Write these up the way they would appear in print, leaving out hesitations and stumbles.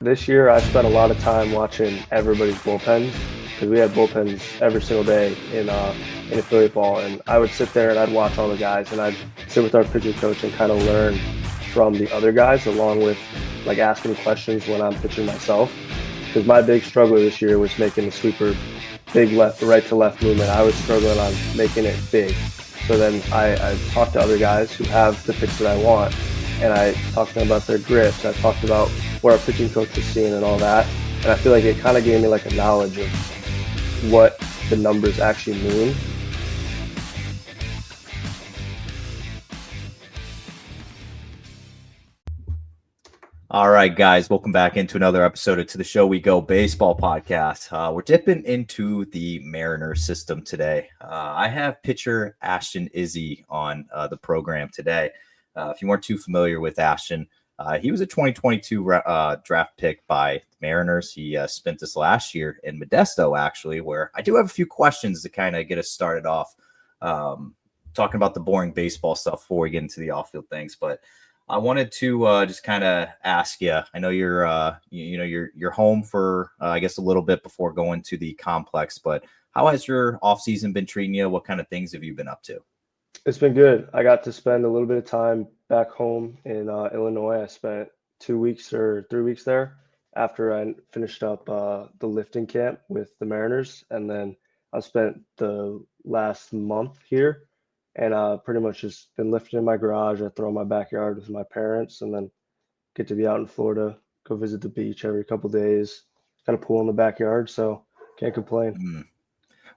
this year I spent a lot of time watching everybody's bullpens because we had bullpens every single day in affiliate ball, and I would sit there and I'd watch all the guys, and I'd sit with our pitching coach and kind of learn from the other guys, along with like asking questions when I'm pitching myself. Because my big struggle this year was making the sweeper big left, right to left movement. I was struggling on making it big. So then I talked to other guys who have the pitch that I want, and I talked to them about their grips. I talked about what our pitching coach was seeing and all that. And I feel like it kind of gave me like a knowledge of what the numbers actually mean. All right, guys, welcome back into another episode of To The Show We Go Baseball Podcast. We're dipping into the Mariners system today. I have pitcher Ashton Izzi on the program today. If you weren't too familiar with Ashton, he was a 2022 draft pick by Mariners. He spent this last year in Modesto, actually, where I do have a few questions to kind of get us started off talking about the boring baseball stuff before we get into the off-field things. But I wanted to just kind of ask you. I know you're home for I guess a little bit before going to the complex, but how has your off season been treating you? What kind of things have you been up to? It's been good. I got to spend a little bit of time back home in Illinois. I spent 2 weeks or 3 weeks there after I finished up the lifting camp with the Mariners, and then I spent the last month here. And pretty much just been lifting in my garage. I throw in my backyard with my parents, and then get to be out in Florida, go visit the beach every couple days. Got a pool in the backyard, so can't complain.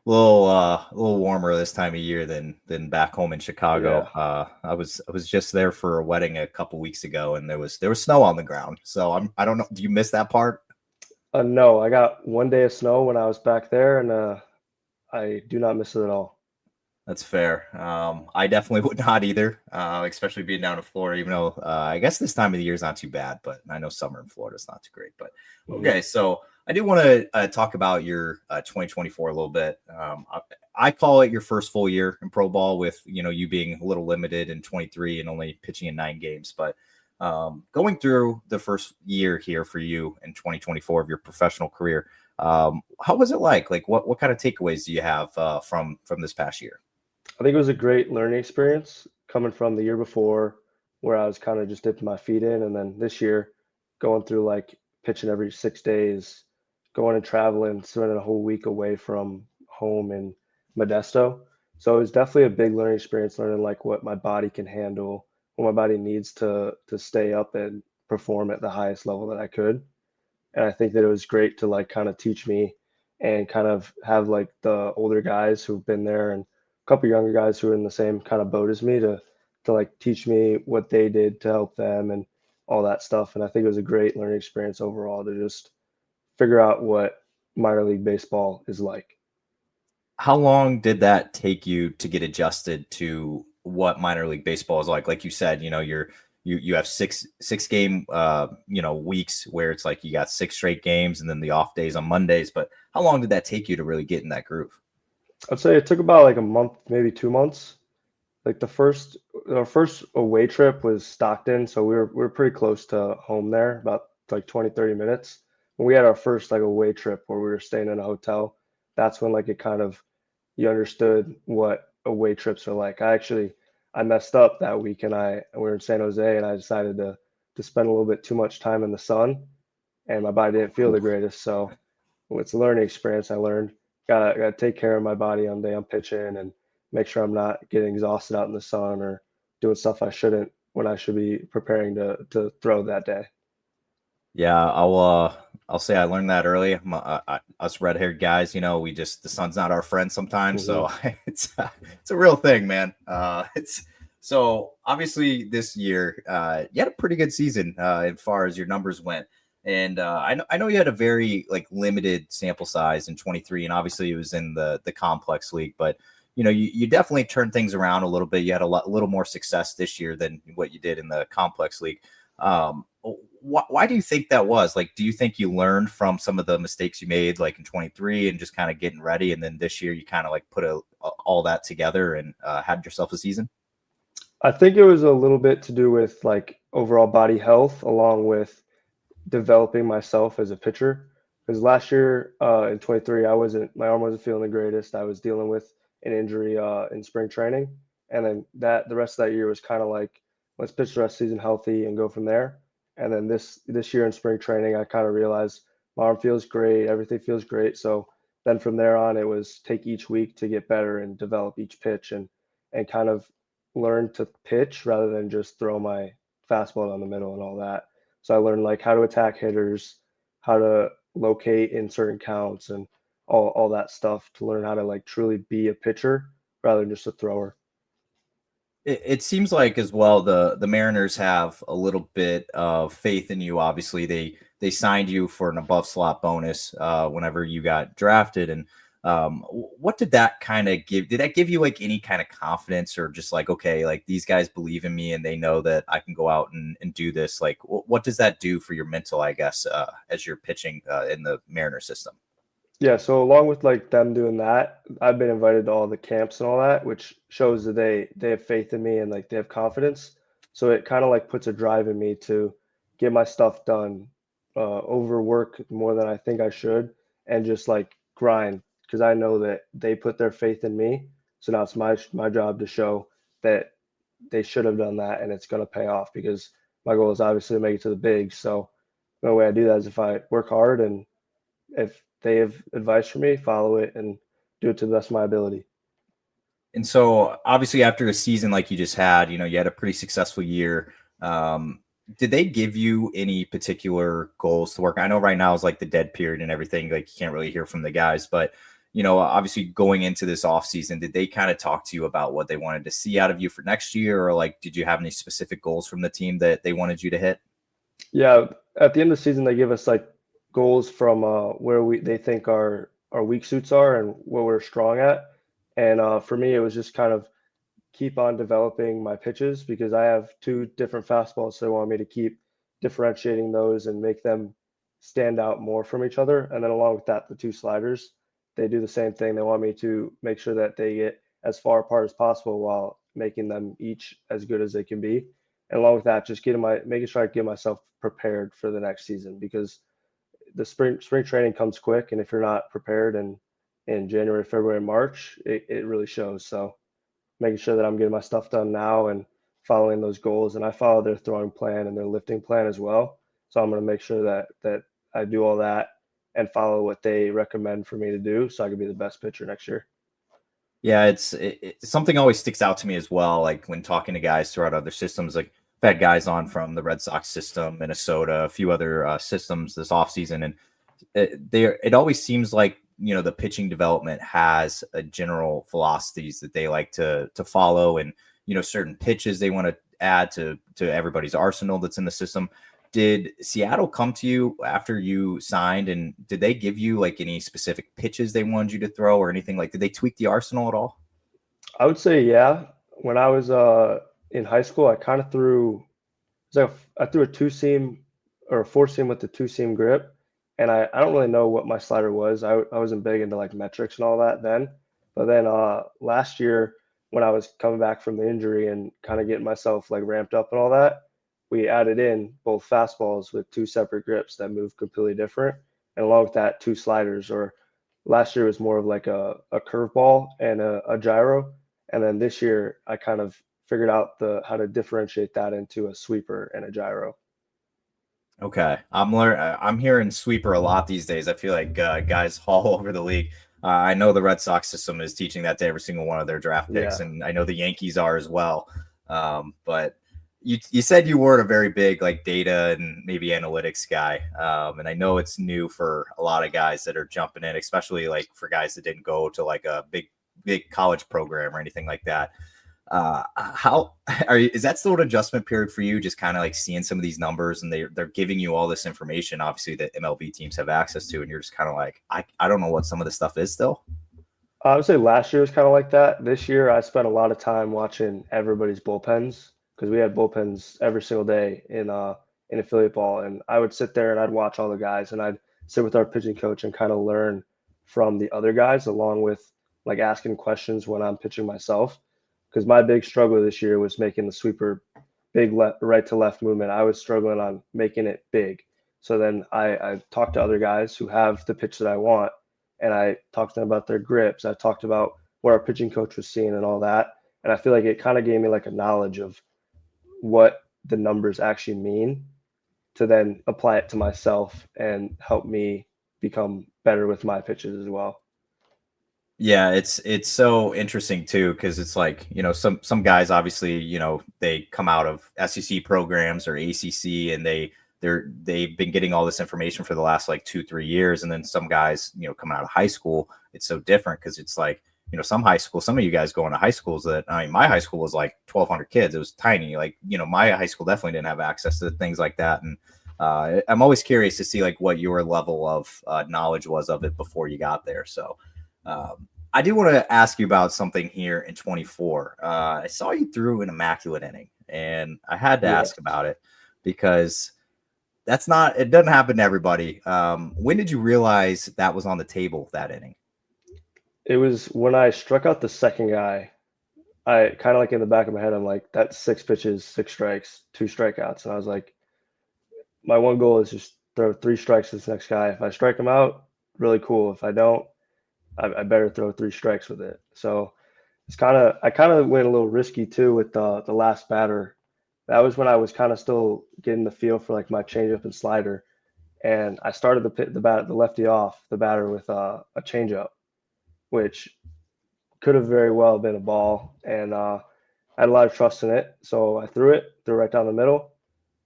A little warmer this time of year than back home in Chicago. Yeah. I was just there for a wedding a couple weeks ago, and there was snow on the ground. So I don't know. Do you miss that part? No, I got 1 day of snow when I was back there, and I do not miss it at all. That's fair. I definitely would not either, especially being down in Florida, even though I guess this time of the year is not too bad, but I know summer in Florida is not too great. But okay, so I do want to talk about your 2024 a little bit. I call it your first full year in pro ball with, you being a little limited in 23 and only pitching in 9 games. But going through the first year here for you in 2024 of your professional career, how was it like? Like what kind of takeaways do you have from this past year? I think it was a great learning experience coming from the year before where I was kind of just dipping my feet in. And then this year going through like pitching every 6 days, going and traveling, spending a whole week away from home in Modesto. So it was definitely a big learning experience, learning like what my body can handle, what my body needs to stay up and perform at the highest level that I could. And I think that it was great to like kind of teach me and kind of have like the older guys who've been there and couple younger guys who are in the same kind of boat as me to like teach me what they did to help them and all that stuff. And I think it was a great learning experience overall to just figure out what minor league baseball is like. How long did that take you to get adjusted to what minor league baseball is like? Like you said, you have six game weeks where it's like you got 6 straight games and then the off days on Mondays. But how long did that take you to really get in that groove? I'd say it took about like a month, maybe 2 months. Like our first away trip was Stockton, so we were pretty close to home there, about like 20, 30 minutes. When we had our first like away trip where we were staying in a hotel, that's when like it kind of you understood what away trips are like. I messed up that week, and we were in San Jose, and I decided to spend a little bit too much time in the sun, and my body didn't feel the greatest. So it's a learning experience. I learned gotta take care of my body on the day I'm pitching and make sure I'm not getting exhausted out in the sun or doing stuff I shouldn't when I should be preparing to throw that day. Yeah, I'll say I learned that early. Us red-haired guys, the sun's not our friend sometimes. So it's a real thing, man. It's so obviously this year you had a pretty good season as far as your numbers went. And I know you had a very like limited sample size in 23, and obviously it was in the complex league, but you definitely turned things around a little bit. You had a little more success this year than what you did in the complex league. Why do you think that was? Like, do you think you learned from some of the mistakes you made like in 23 and just kind of getting ready, and then this year you kind of like put all that together and had yourself a season? I think it was a little bit to do with like overall body health, along with developing myself as a pitcher. Because last year in 23, my arm wasn't feeling the greatest. I was dealing with an injury in spring training, and then the rest of that year was kind of like, let's pitch the rest of the season healthy and go from there. And then this year in spring training, I kind of realized my arm feels great, everything feels great. So then from there on, it was take each week to get better and develop each pitch and kind of learn to pitch rather than just throw my fastball down the middle and all that. So I learned like how to attack hitters, how to locate in certain counts and all that stuff to learn how to like truly be a pitcher rather than just a thrower. It seems like as well the Mariners have a little bit of faith in you. Obviously, they signed you for an above slot bonus whenever you got drafted. And what did that kind of give? Did that give you like any kind of confidence, or just like, okay, like these guys believe in me and they know that I can go out and do this? Like, what does that do for your mental, I guess, as you're pitching in the Mariner system? Yeah, so along with like them doing that, I've been invited to all the camps and all that, which shows that they have faith in me and like they have confidence. So it kind of like puts a drive in me to get my stuff done, overwork more than I think I should, and just like grind because I know that they put their faith in me. So now it's my job to show that they should have done that and it's going to pay off because my goal is obviously to make it to the bigs. So the only way I do that is if I work hard and if they have advice for me, follow it and do it to the best of my ability. And so obviously after a season like you just had, you had a pretty successful year. Did they give you any particular goals to work? I know right now is like the dead period and everything, like you can't really hear from the guys, but obviously going into this off season, did they kind of talk to you about what they wanted to see out of you for next year? Or like, did you have any specific goals from the team that they wanted you to hit? Yeah, at the end of the season, they give us like goals from where they think our weak suits are and what we're strong at. And for me, it was just kind of keep on developing my pitches because I have two different fastballs. So they want me to keep differentiating those and make them stand out more from each other. And then along with that, the two sliders, they do the same thing. They want me to make sure that they get as far apart as possible while making them each as good as they can be. And along with that, just making sure I get myself prepared for the next season because the spring training comes quick, and if you're not prepared in January, February, March, it really shows. So making sure that I'm getting my stuff done now and following those goals. And I follow their throwing plan and their lifting plan as well. So I'm going to make sure that I do all that and follow what they recommend for me to do so I can be the best pitcher next year. Yeah, something always sticks out to me as well. Like when talking to guys throughout other systems, like I've had guys on from the Red Sox system, Minnesota, a few other systems this offseason, and it always seems like the pitching development has a general philosophies that they like to follow, and certain pitches they want to add to everybody's arsenal that's in the system. Did Seattle come to you after you signed, and did they give you like any specific pitches they wanted you to throw or anything? Like, did they tweak the arsenal at all? I would say, yeah. When I was in high school, I kind of I threw a two seam or a four seam with the two seam grip. And I don't really know what my slider was. I wasn't big into like metrics and all that then. But then last year, when I was coming back from the injury and kind of getting myself like ramped up and all that, we added in both fastballs with two separate grips that move completely different. And along with that, two sliders. Or last year was more of like a curveball and a gyro. And then this year, I kind of figured out how to differentiate that into a sweeper and a gyro. Okay, I'm hearing sweeper a lot these days. I feel like guys all over the league. I know the Red Sox system is teaching that to every single one of their draft picks, Yeah. and I know the Yankees are as well. But you said you weren't a very big like data and maybe analytics guy, and I know it's new for a lot of guys that are jumping in, especially like for guys that didn't go to like a big college program or anything like that. How is that still an adjustment period for you, just kind of like seeing some of these numbers and they're giving you all this information obviously that MLB teams have access to, and you're just kind of like, I don't know what some of this stuff is still? I would say last year was kind of like that. This year, I spent a lot of time watching everybody's bullpens because we had bullpens every single day in affiliate ball, and I would sit there and I'd watch all the guys, and I'd sit with our pitching coach and kind of learn from the other guys, along with like asking questions when I'm pitching myself. Because my big struggle this year was making the sweeper right to left movement. I was struggling on making it big. So then I talk to other guys who have the pitch that I want, and I talk to them about their grips. I talked about what our pitching coach was seeing and all that. And I feel like it kind of gave me like a knowledge of what the numbers actually mean to then apply it to myself and help me become better with my pitches as well. Yeah, it's so interesting too, because it's like, some guys obviously, they come out of SEC programs or ACC, and they've been getting all this information for the last like 2-3 years, and then some guys, coming out of high school, it's so different because it's like, some of you guys going to high schools that, I mean, my high school was like 1,200 kids. It was tiny. Like, my high school definitely didn't have access to things like that. And I'm always curious to see like what your level of knowledge was of it before you got there. So I do want to ask you about something here in 24. I saw you threw an immaculate inning, and I had to ask about it because it doesn't happen to everybody. When did you realize that was on the table, that inning? It was when I struck out the second guy. I kind of like in the back of my head, I'm like, that's 6 pitches, 6 strikes, 2 strikeouts. And I was like, my one goal is just throw 3 strikes to this next guy. If I strike him out, really cool. If I don't, I better throw 3 strikes with it. So I kind of went a little risky too with the last batter. That was when I was kind of still getting the feel for like my changeup and slider. And I started the lefty off the batter with a changeup, which could have very well been a ball. And I had a lot of trust in it. So I threw it right down the middle.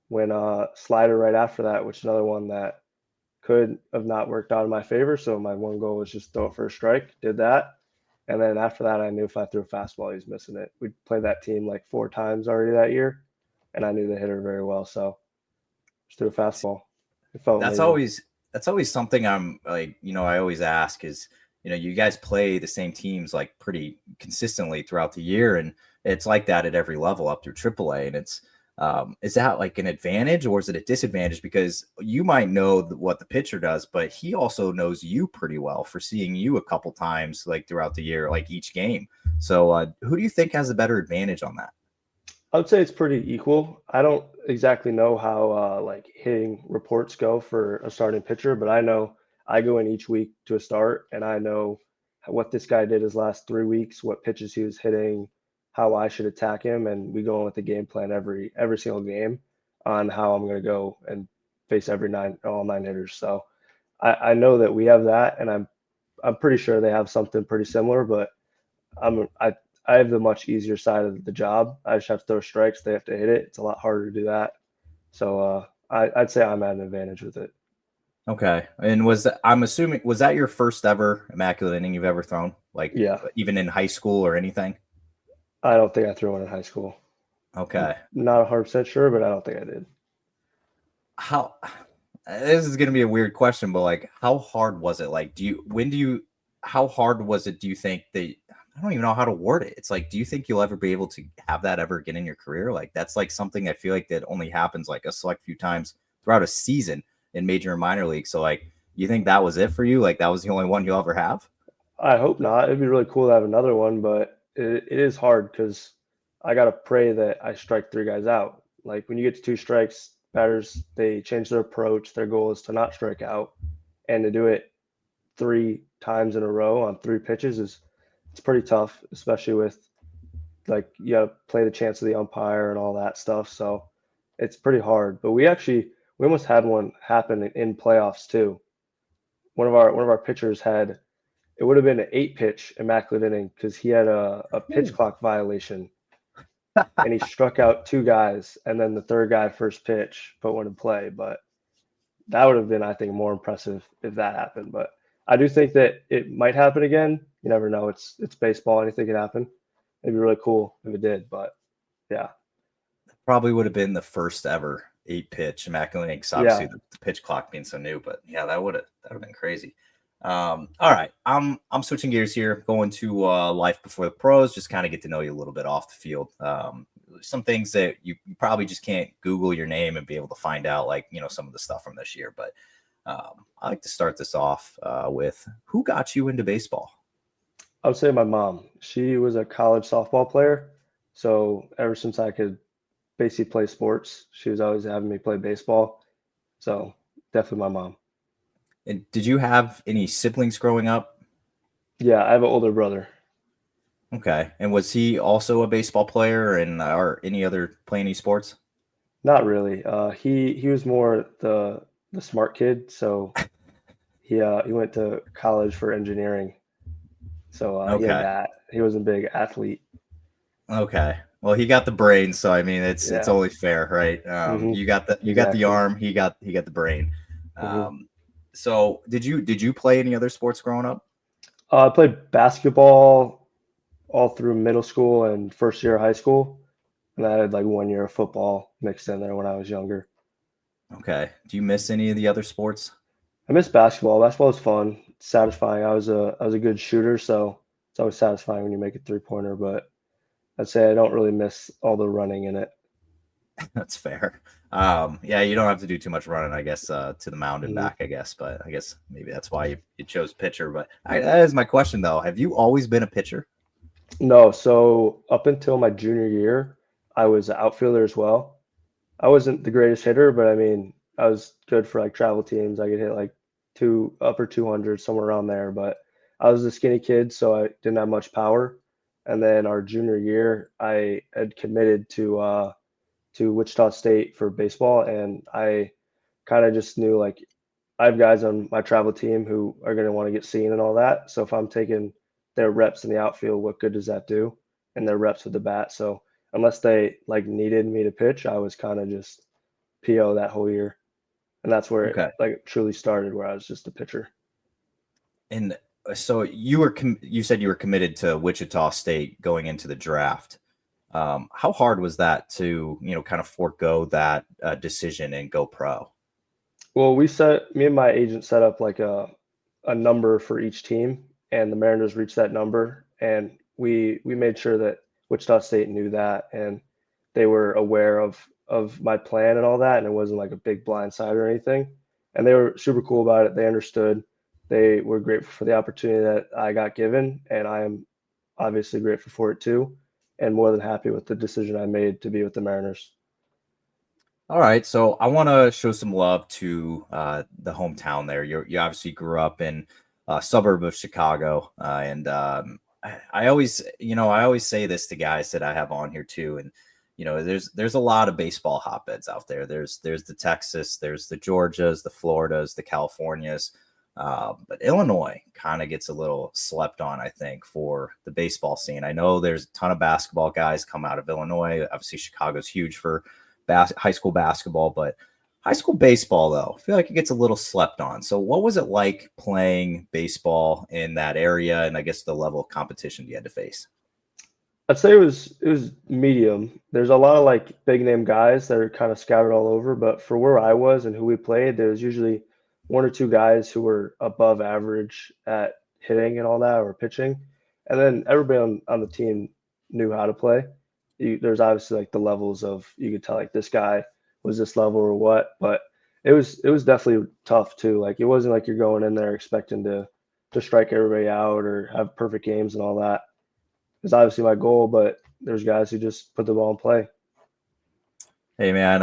When slider right after that, which is another one that could have not worked out in my favor. So my one goal was just throw it for a strike. Did that. And then after that, I knew if I threw a fastball, he was missing it. We played that team like 4 times already that year, and I knew the hitter very well. So just threw a fastball. It felt That's amazing. always something I'm like, I always ask is, you guys play the same teams like pretty consistently throughout the year, and it's like that at every level up through AAA. And it's is that like an advantage or is it a disadvantage? Because you might know what the pitcher does, but he also knows you pretty well for seeing you a couple times like throughout the year, like each game. So who do you think has a better advantage on that? I would say it's pretty equal. I don't exactly know how like hitting reports go for a starting pitcher, but I know I go in each week to a start, and I know what this guy did his last 3 weeks, what pitches he was hitting, how I should attack him, and we go in with the game plan every single game on how I'm going to go and face all 9 hitters. So I know that we have that, and I'm pretty sure they have something pretty similar, but I'm I I have the much easier side of the job. I just have to throw strikes. They have to hit it. It's a lot harder to do that. So I'd say I'm at an advantage with it. Okay. And I'm assuming, was that your first ever immaculate inning you've ever thrown? Like Yeah, even in high school or anything? I don't think I threw one in high school. Okay. Not 100% sure, but I don't think I did. How, this is going to be a weird question, but like, how hard was it? Like, how hard was it? Do you think I don't even know how to word it. It's like, do you think you'll ever be able to have that ever again in your career? Like, that's like something I feel like that only happens like a select few times throughout a season in major and minor league. So like, you think that was it for you? Like that was the only one you'll ever have? I hope not. It'd be really cool to have another one, but it is hard because I got to pray that I strike 3 guys out. Like when you get to 2 strikes, batters, they change their approach. Their goal is to not strike out. And to do it 3 times in a row on 3 pitches it's pretty tough, especially with like you got to play the chance of the umpire and all that stuff. So it's pretty hard. But we almost had one happen in playoffs too. One of our pitchers had it would have been an 8 pitch immaculate inning because he had a pitch Ooh. clock violation and he struck out 2 guys and then the third guy first pitch put one in play. But that would have been, I think, more impressive if that happened. But I do think that it might happen again. You never know. It's baseball. Anything can happen. It'd be really cool if it did. But yeah, Probably would have been the first ever 8 pitch immaculate inning. 'Cause obviously yeah. the pitch clock being so new, but yeah, that would have been crazy. All right, I'm switching gears here, going to life before the pros. Just kind of get to know you a little bit off the field. Some things that you probably just can't Google your name and be able to find out, like some of the stuff from this year. But I like to start this off with who got you into baseball? I would say my mom. She was a college softball player. So ever since I could basically play sports, she was always having me play baseball. So definitely my mom. And did you have any siblings growing up? Yeah, I have an older brother. Okay. And was he also a baseball player and or any other play any sports? Not really. He was more the smart kid, so he went to college for engineering. So he had Okay. that. He was a big athlete. Okay. Well, he got the brain, so I mean, it's Yeah. only fair, right? Hmm. You got the Exactly. arm, he got the brain. Hmm. So did you play any other sports growing up? I played basketball all through middle school and first year of high school, and I had like 1 year of football mixed in there when I was younger. Okay. Do you miss any of the other sports? I miss basketball. Basketball was fun, satisfying. I was a good shooter, so it's always satisfying when you make a 3-pointer. But I'd say I don't really miss all the running in it. That's fair. Yeah, you don't have to do too much running, I guess, to the mound and Hmm. back, I guess. But I guess maybe that's why you chose pitcher. But that is my question, though. Have you always been a pitcher? No, so up until my junior year, I was an outfielder as well. I wasn't the greatest hitter, but I mean, I was good for like travel teams. I could hit like two upper 200 somewhere around there, but I was a skinny kid, so I didn't have much power. And then our junior year, I had committed to Wichita State for baseball, and I kind of just knew like I have guys on my travel team who are going to want to get seen and all that. So if I'm taking their reps in the outfield, what good does that do? And their reps with the bat. So unless they like needed me to pitch, I was kind of just PO that whole year. And that's where it Okay. like truly started, where I was just a pitcher. And so you said you were committed to Wichita State going into the draft. How hard was that to kind of forego that decision and go pro? Well, me and my agent set up like a number for each team, and the Mariners reached that number, and we made sure that Wichita State knew that, and they were aware of my plan and all that, and it wasn't like a big blind side or anything. And they were super cool about it. They understood. They were grateful for the opportunity that I got given, and I am obviously grateful for it too, and more than happy with the decision I made to be with the Mariners. All right, so I want to show some love to the hometown there. You obviously grew up in a suburb of Chicago, and I always say this to guys that I have on here too, and there's a lot of baseball hotbeds out there. There's the Texas, there's the Georgias, the Floridas, the Californias, but Illinois kind of gets a little slept on, I think, for the baseball scene. I know there's a ton of basketball guys come out of Illinois. Obviously, Chicago's huge for high school basketball, but high school baseball, though, I feel like it gets a little slept on. So what was it like playing baseball in that area, and I guess the level of competition you had to face? I'd say it was medium. There's a lot of like big name guys that are kind of scattered all over, but for where I was and who we played, there was usually one or two guys who were above average at hitting and all that or pitching. And then everybody on the team knew how to play. There's obviously like the levels of you could tell like this guy was this level or what, but it was definitely tough too. Like it wasn't like you're going in there expecting to strike everybody out or have perfect games and all that is obviously my goal, but there's guys who just put the ball in play. Hey man,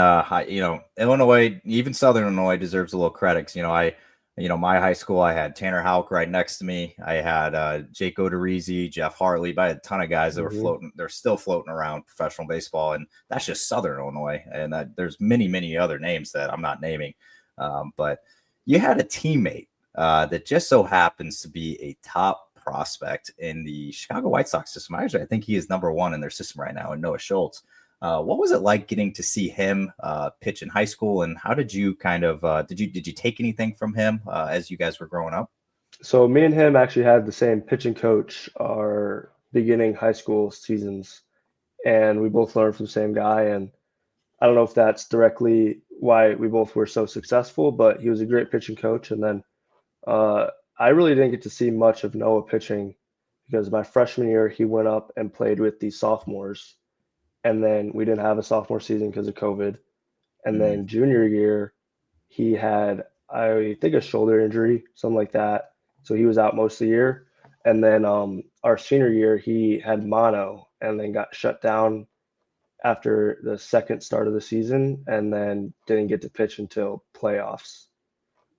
Illinois, even Southern Illinois deserves a little credit. 'Cause, my high school, I had Tanner Houck right next to me. I had Jake Odorizzi, Jeff Hartley, but I had a ton of guys that were Hmm. floating. They're still floating around professional baseball, and that's just Southern Illinois. And there's many, many other names that I'm not naming. But you had a teammate that just so happens to be a top prospect in the Chicago White Sox system. Actually, I think he is number one in their system right now, and Noah Schultz. What was it like getting to see him pitch in high school, and how did you kind of did you take anything from him as you guys were growing up? So me and him actually had the same pitching coach our beginning high school seasons, and we both learned from the same guy. And I don't know if that's directly why we both were so successful, but he was a great pitching coach. And then uh, I really didn't get to see much of Noah pitching because my freshman year he went up and played with the sophomores, and then we didn't have a sophomore season because of COVID. And Mm, then junior year, he had, I think, a shoulder injury, something like that. So he was out most of the year. And then our senior year, he had mono and then got shut down after the second start of the season and then didn't get to pitch until playoffs.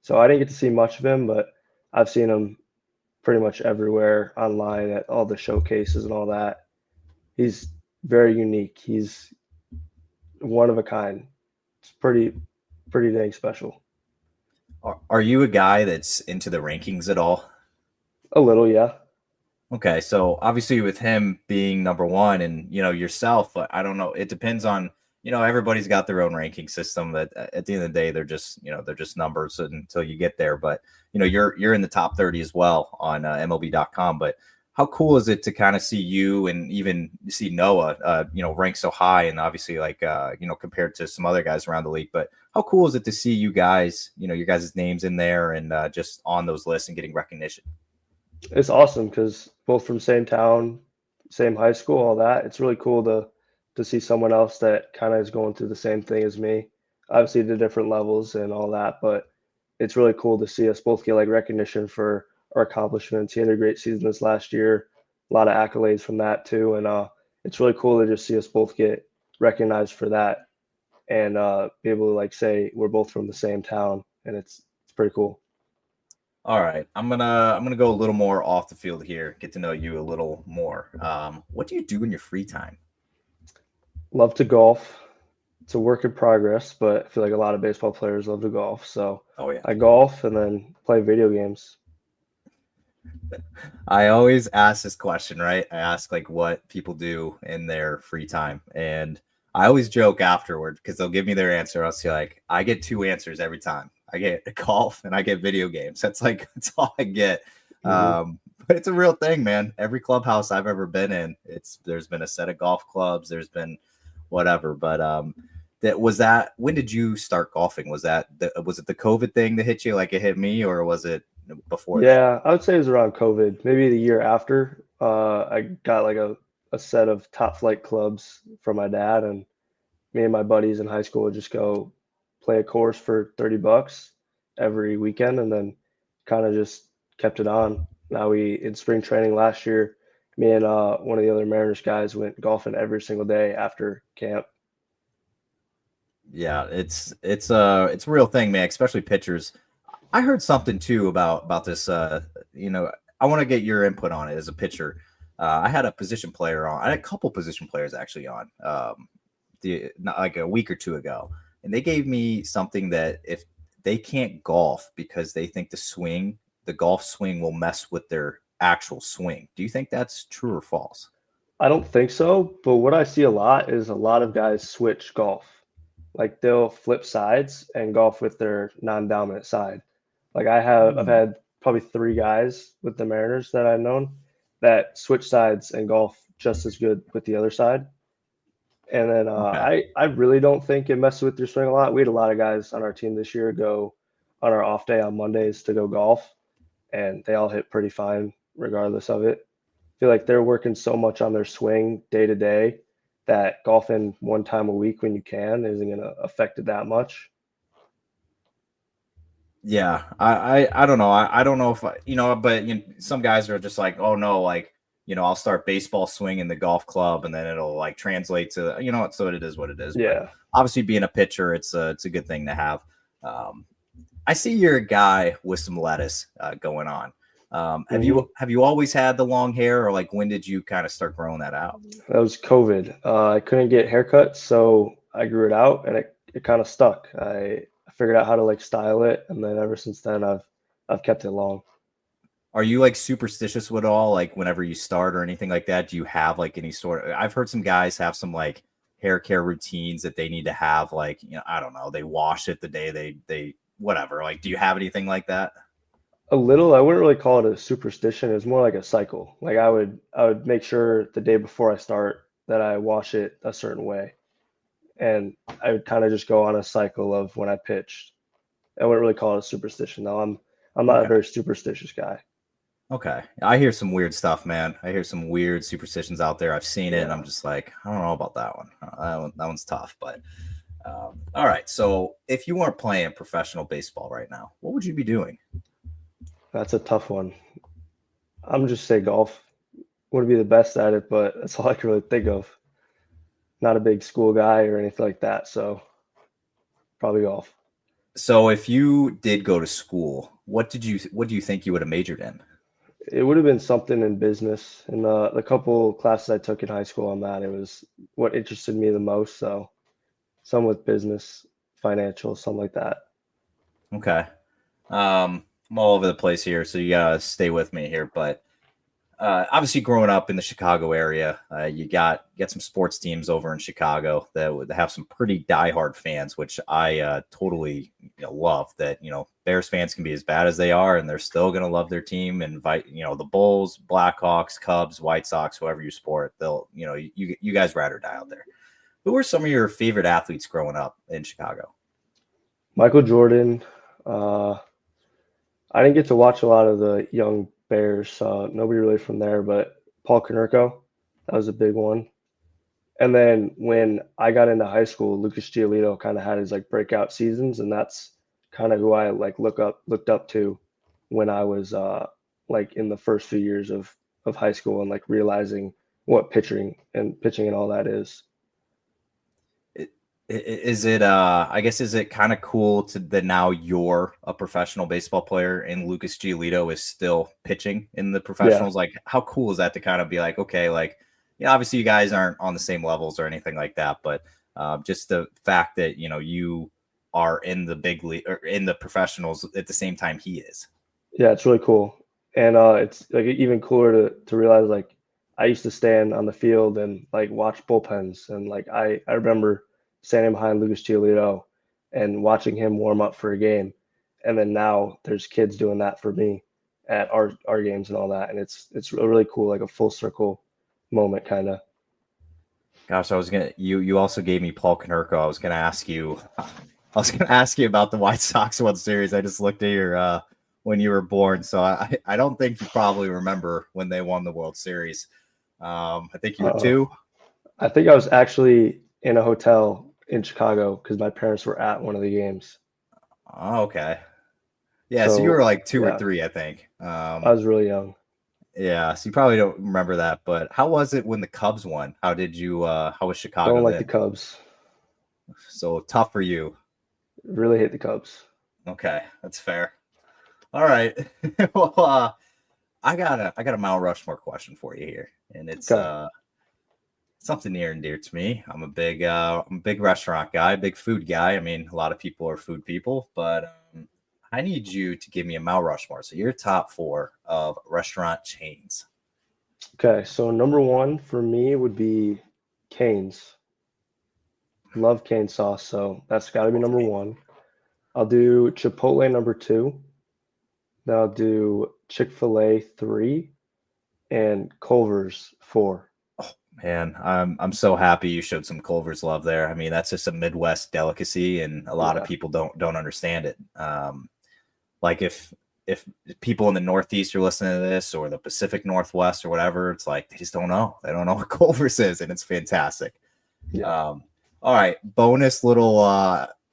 So I didn't get to see much of him, but I've seen him pretty much everywhere online at all the showcases and all that. He's very unique. He's one of a kind. It's pretty dang special. Are you a guy that's into the rankings at all? A little, yeah. Okay, so obviously with him being number one and yourself, I don't know. It depends on everybody's got their own ranking system. That at the end of the day, they're just numbers until you get there. But you're in the top 30 as well on MLB.com. But how cool is it to kind of see you and even see Noah, rank so high and obviously like compared to some other guys around the league. But how cool is it to see you guys, your guys' names in there and just on those lists and getting recognition? It's awesome because both from same town, same high school, all that. It's really cool to see someone else that kind of is going through the same thing as me. Obviously, the different levels and all that, but it's really cool to see us both get like recognition for our accomplishments. He had a great season this last year, a lot of accolades from that too, and it's really cool to just see us both get recognized for that and be able to like say we're both from the same town, and it's pretty cool. All right, I'm gonna go a little more off the field here, get to know you a little more. What do you do in your free time? Love to golf. It's a work in progress, but I feel like a lot of baseball players love to golf. So Oh yeah, I golf and then play video games. I always ask this question, right? I ask like what people do in their free time, and I always joke afterward because they'll give me their answer. I'll say like, I get two answers every time. I get golf and I get video games. That's all I get. Hmm. But it's a real thing, man. Every clubhouse I've ever been in, there's been a set of golf clubs. There's been whatever, but that when did you start golfing? Was it the COVID thing that hit you like it hit me, or was it before that? Yeah, I would say it was around COVID, maybe the year after. I got like a set of top flight clubs from my dad, and me and my buddies in high school would just go play a course for $30 every weekend, and then kind of just kept it on. Now in spring training last year, me and one of the other Mariners guys went golfing every single day after camp. Yeah, it's a real thing, man, especially pitchers. I heard something too about this I want to get your input on it as a pitcher. I had a position player on. I had a couple position players actually on not like a week or two ago, and they gave me something that if they can't golf because they think the golf swing will mess with their actual swing. Do you think that's true or false? I don't think so, but what I see a lot is a lot of guys switch golf. Like they'll flip sides and golf with their non-dominant side. Like I've Hmm. had probably three guys with the Mariners that I've known that switch sides and golf just as good with the other side. And then Okay. I really don't think it messes with your swing a lot. We had a lot of guys on our team this year go on our off day on Mondays to go golf, and they all hit pretty fine regardless of it. I feel like they're working so much on their swing day to day that golfing one time a week when you can isn't going to affect it that much. Yeah, I don't know. I don't know if but some guys are just like, oh no, like I'll start baseball swing in the golf club, and then it'll like translate to so it is what it is. But Yeah. obviously, being a pitcher, it's a good thing to have. Um, I see you're a guy with some lettuce going on. Have Hmm. you always had the long hair, or like when did you kind of start growing that out? That was COVID. I couldn't get haircuts, so I grew it out, and it kind of stuck. I figured out how to like style it, and then ever since then I've kept it long. Are you like superstitious with all like whenever you start or anything like that? Do you have like any sort of I've heard some guys have some like hair care routines that they need to have, like, I don't know, they wash it the day they whatever. Like, do you have anything like that? A little, I wouldn't really call it a superstition. It's more like a cycle. Like I would make sure the day before I start that I wash it a certain way, and I would kind of just go on a cycle of when I pitched. I wouldn't really call it a superstition though. I'm not a Okay. very superstitious guy. Okay. I hear some weird stuff, man. I hear some weird superstitions out there. I've seen it and I'm Yeah, just like, I don't know about that one. That one's tough, but all right. So if you weren't playing professional baseball right now, what would you be doing? that's a tough one. I'm just say golf. Wouldn't be the best at it, but that's all I can really think of. Not a big school guy or anything like that, so probably golf. So if you did go to school, what do you think you would have majored in? It would have been something in business. And the couple classes I took in high school on that, it was what interested me the most. So some with business, financial, something like that. Okay. I'm all over the place here, so you gotta stay with me here. But obviously, growing up in the Chicago area, you got some sports teams over in Chicago that would have some pretty diehard fans, which I totally love. That Bears fans can be as bad as they are, and they're still gonna love their team. And invite the Bulls, Blackhawks, Cubs, White Sox, whoever you support. They'll you guys ride or die out there. Who were some of your favorite athletes growing up in Chicago? Michael Jordan. Uh, I didn't get to watch a lot of the young Bears. Nobody really from there, but Paul Konerko, that was a big one. And then when I got into high school, Lucas Giolito kind of had his like breakout seasons, and that's kind of who I like looked up to when I was like in the first few years of high school and like realizing what pitching and all that is. Is it I guess is it kind of cool that now you're a professional baseball player and Lucas Giolito is still pitching in the Yeah, professionals? Like how cool is that to kind of be like, okay, like obviously you guys aren't on the same levels or anything like that, but just the fact that you are in the big league or in the professionals at the same time he is. yeah, it's really cool, and it's like even cooler to realize like I used to stand on the field and like watch bullpens, and like I remember standing behind Lucas Giolito and watching him warm up for a game, and then now there's kids doing that for me at our games and all that, and it's really cool, like a full circle moment kind of. Gosh, I was gonna you also gave me Paul Konerko. I was gonna ask you about the White Sox World Series. I just looked at your when you were born, so I don't think you probably remember when they won the World Series. I think you were Uh, two. I think I was actually in a hotel in Chicago because my parents were at one of the games. Oh, okay. Yeah, so you were So like two or yeah, three, I think. I was really young. Yeah, so you probably don't remember that, but how was it when the Cubs won? How was Don't Chicago like the then? Cubs. So tough for you. Really hate the Cubs. Okay, that's fair. All right. Well, I got a Mount Rushmore question for you here, and it's Okay. something near and dear to me. I'm a big restaurant guy, big food guy. I mean, a lot of people are food people, but I need you to give me a Mount Rushmore. So your top four of restaurant chains. Okay. So number one for me would be Cane's. Love cane sauce, so that's got to be Both of number me. one. I'll do Chipotle number two. Then I'll do Chick-fil-A three and Culver's four. Man, I'm so happy you showed some Culver's love there. I mean, that's just a Midwest delicacy, and a lot of Yeah. people don't understand it. Like if people in the Northeast are listening to this, or the Pacific Northwest, or whatever, it's like they just don't know. They don't know what Culver's is, and it's fantastic. Yeah. All right, bonus little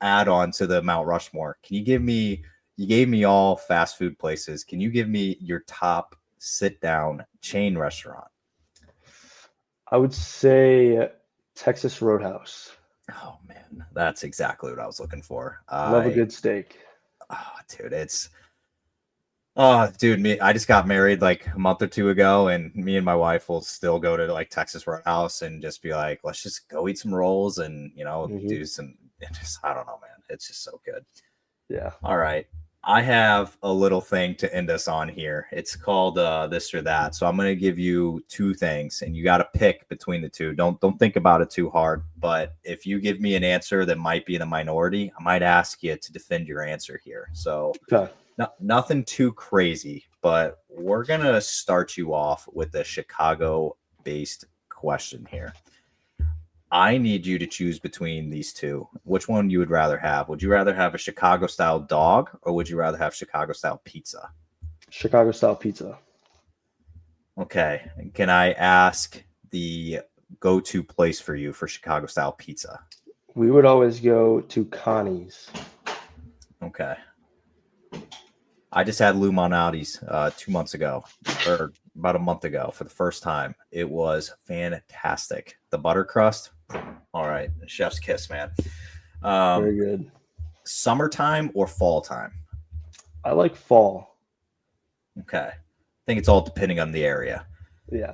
add on to the Mount Rushmore. Can you give me? You gave me all fast food places. Can you give me your top sit down chain restaurant? I would say Texas Roadhouse. Oh man, that's exactly what I was looking for. Love a good steak. Oh, dude, dude, I just got married like a month or two ago, and me and my wife will still go to like Texas Roadhouse and just be like, let's just go eat some rolls and Hmm. do some. Just I don't know, man. It's just so good. Yeah. All right. I have a little thing to end us on here. It's called this or that. So I'm going to give you two things and you got to pick between the two. Don't think about it too hard, but if you give me an answer that might be in the minority, I might ask you to defend your answer here. So Okay. nothing too crazy, but we're going to start you off with a Chicago based question here. I need you to choose between these two. Which one you would rather have? Would you rather have a Chicago style dog or would you rather have Chicago style pizza? Chicago style pizza. Okay. And can I ask the go to place for you for Chicago style pizza? We would always go to Connie's. Okay. I just had Lou Malnati's 2 months ago, or about a month ago for the first time. It was fantastic. The butter crust, all right, chef's kiss, man. Very Um, good. summertime or fall time? I like fall. Okay. I think it's all depending on the area. Yeah.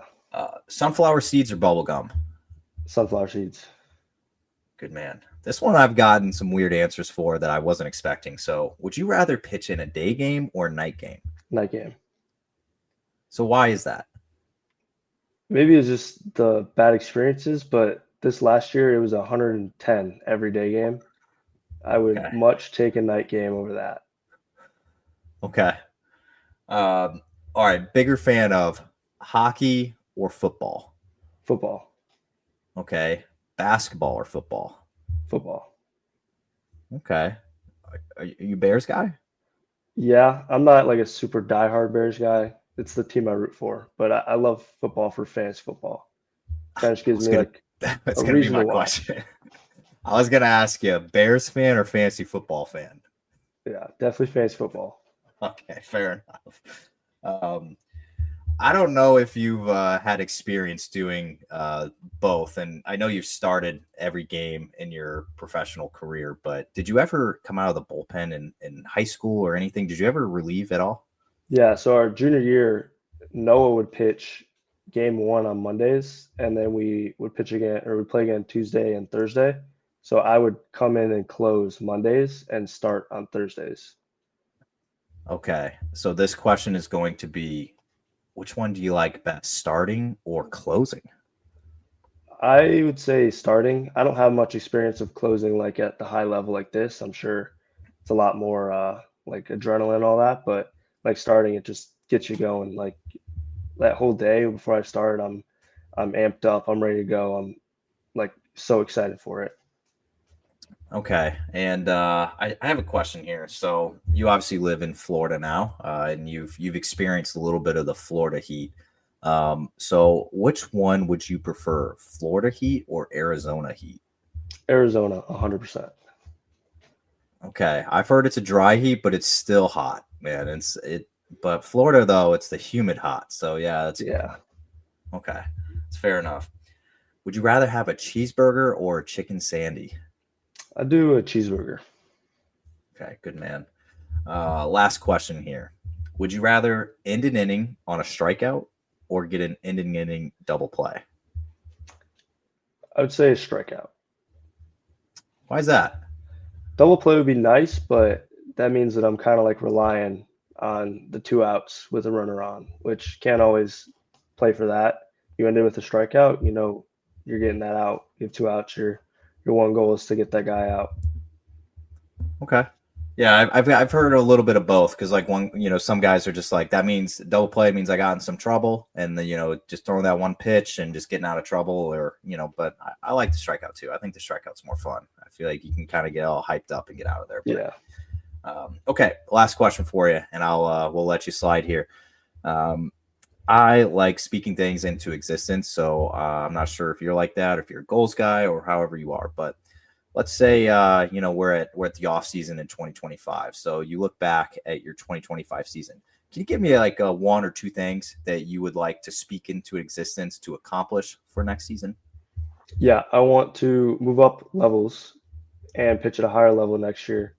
Sunflower seeds or bubble gum? Sunflower seeds. Good man. This one I've gotten some weird answers for that I wasn't expecting. So would you rather pitch in a day game or a night game? Night game. So why is that? Maybe it's just the bad experiences, but this last year it was 110 every day game. I would Okay. much take a night game over that. Okay. All right. Bigger fan of hockey or football? Football. Okay. Basketball or football? Football. Okay. Are you Bears guy? Yeah, I'm not like a super diehard Bears guy. It's the team I root for, but I love football for fantasy football. Kind of gives me like That's a gonna be reason my to watch. question. I was gonna ask you, Bears fan or fantasy football fan? Yeah, definitely fantasy football. Okay, fair enough. I don't know if you've had experience doing both, and I know you've started every game in your professional career, but did you ever come out of the bullpen in high school or anything? Did you ever relieve at all? Yeah, so our junior year, Noah would pitch game one on Mondays, and then we would pitch again or we play again Tuesday and Thursday. So I would come in and close Mondays and start on Thursdays. Okay, so this question is going to be, which one do you like best, starting or closing? I would say starting. I don't have much experience of closing like at the high level like this. I'm sure it's a lot more like adrenaline and all that, but like starting it just gets you going. Like that whole day before I start, I'm amped up. I'm ready to go. I'm like so excited for it. Okay, and I have a question here. So you obviously live in Florida now, and you've experienced a little bit of the Florida heat. So which one would you prefer, Florida heat or Arizona heat? Arizona, 100%. Okay, I've heard it's a dry heat, but it's still hot, man. But Florida though, it's the humid hot. So yeah, that's a good Yeah. point. Okay, it's fair enough. Would you rather have a cheeseburger or a chicken sandy? I do a cheeseburger. Okay, good man. Last question here. Would you rather end an inning on a strikeout or get an ending inning double play? I would say a strikeout. Why is that? Double play would be nice, but that means that I'm kind of like relying on the two outs with a runner on, which can't always play for that. You end it with a strikeout, you know, you're getting that out. You have two outs. Your one goal is to get that guy out. Okay. Yeah, I've heard a little bit of both because like some guys are just like that means double play means I got in some trouble and then just throwing that one pitch and just getting out of trouble or but I like the strikeout too. I think the strikeout's more fun. I feel like you can kind of get all hyped up and get out of there. But, Yeah. Okay, last question for you, and we'll let you slide here. I like speaking things into existence, so I'm not sure if you're like that, or if you're a goals guy, or however you are, but. Let's say we're at the off season in 2025. So you look back at your 2025 season. Can you give me like one or two things that you would like to speak into existence to accomplish for next season? Yeah, I want to move up levels and pitch at a higher level next year.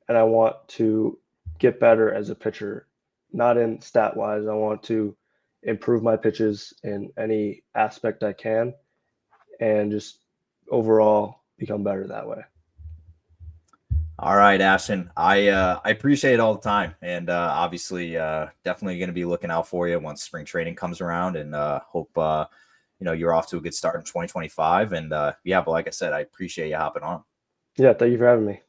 And I want to get better as a pitcher, not in stat wise. I want to improve my pitches in any aspect I can and just overall become better that way. All right, Ashton. I appreciate it all the time, and obviously, definitely going to be looking out for you once spring training comes around, and hope you're off to a good start in 2025. And but like I said, I appreciate you hopping on. Yeah, thank you for having me.